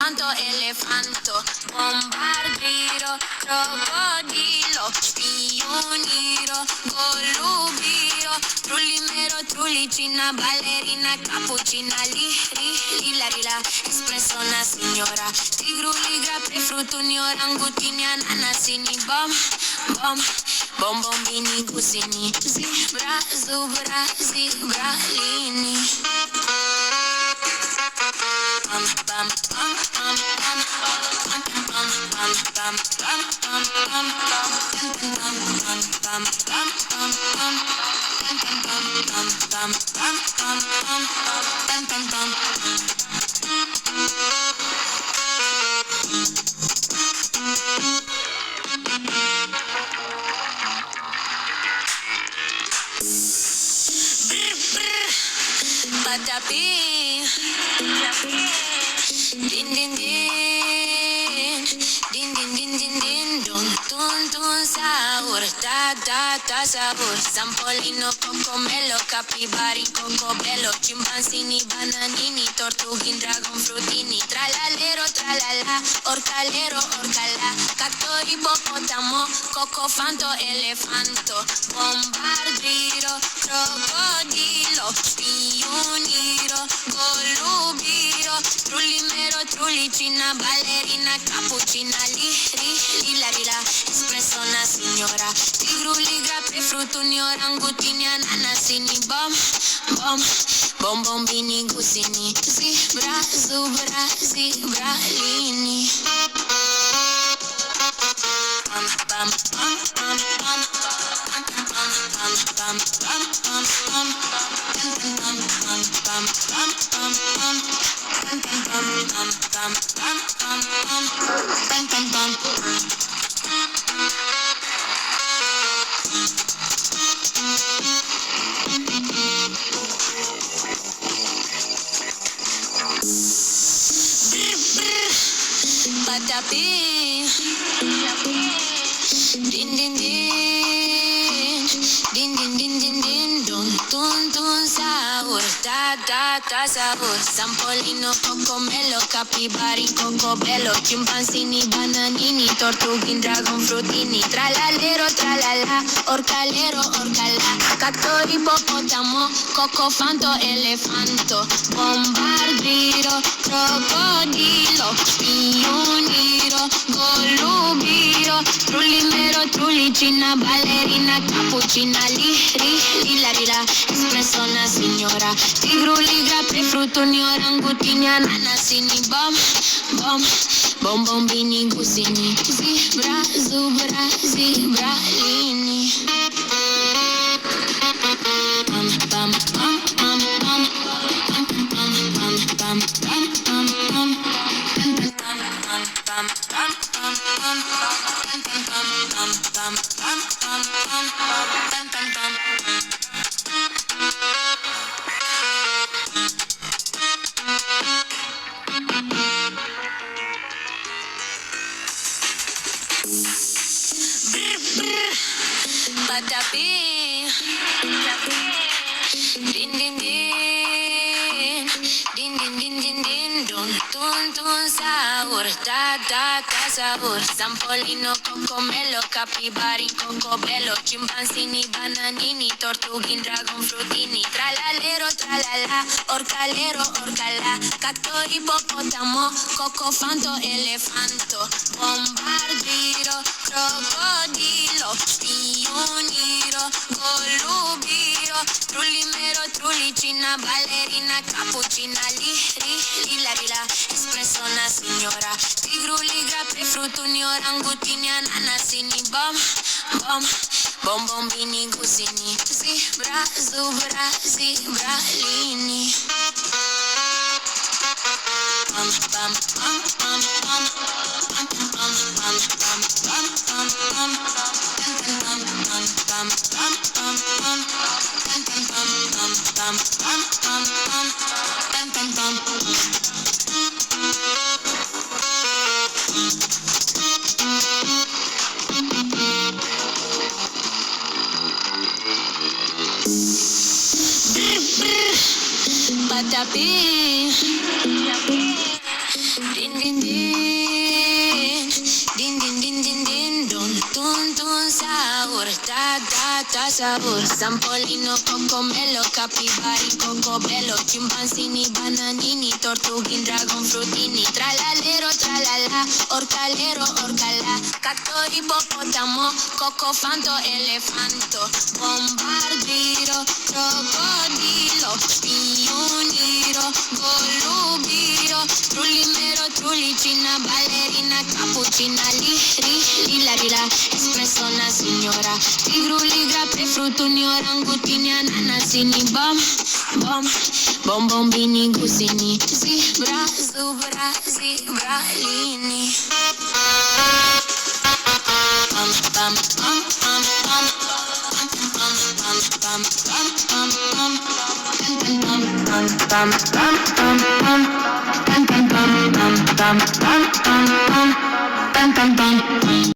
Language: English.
fanto, elefanto, bombardiro, crocodilo, spioniro, golubiro, trullimero, trullicina, ballerina, cappuccina, lila, espresso una signora, tigruli, grappi, fruttuni, orangutini, ananasini, bombini, gusini, zebra, zubra, zibralini. Badabi, din din din, din din din din din, dun sahur, da sahur, sampolino, cocomelo, capibari, cocobello, chimpanzini, bananini, tortugin, dragon frutini, tralalero, tralala, orcalero, orcala, cacto, hipopótamo, cocofanto, elefanto, bombardiro, crocodilo, spioniro, golubiro, trullimero, trullicina, ballerina, cappuccina, lila, espresso una signora, tigruli, grappi, fruttuni, orangutini, ananasini, bombini, gusini, zebra, zubra, zibralini. Badabi, din din din, din din din din din, dun sahur, da sahur, sampolino, cocomelo, capibari, cocobello, chimpanzini, bananini, tortugin, dragon frutini, tralalero, tralala, orcalero, orcala, cacto, hipopótamo, cocofanto, elefanto, bombardiro, crocodilo, spioniro, golubiro, trullimero, trullicina, ballerina, cappuccina, lila, espresso una signora, tigruli, grappi, fruttuni, orangutini, ananasini, bombini, gusini, zebra, zubra, zibralini. Badabi, din din din, din din din din din, dun sahur, da sahur, sampolino, cocomelo, capibari, cocobello, chimpanzini, bananini, tortugin, dragon frutini, tralalero, tralala, orcalero, orcala, cacto, hipopótamo, cocofanto, elefanto, bombardiro, crocodilo, spioniro, golubiro, trullimero, trullicina, ballerina, cappuccina, lila, espresso una signora, tigruli, grappi, fruttuni, orangutini, ananasini, bombini, gusini, zebra, zubra, zibralini. Badabi, Din din din, din din din din din, dun dun dun sabor, ta sabor. Sampolino, cocomelo, capibari, cocobello, chimpanzini, bananini, tortugin, dragon frutini, tralalero, tralala, orcalero, orcala, cacto, hipopótamo, cocofanto, elefanto, bombardiro, crocodilo, pioniro, golubiro, trulimero, trulicina, ballerina, cappuccina, lila, espresso, una signora, tigruli, grape, frutuni, orangutini, ananasini, bombini, gusini, zebra, zebralini. Bum, bum, bum, bum, bum. Bum, bum, bum, bum, bum, bum, bum.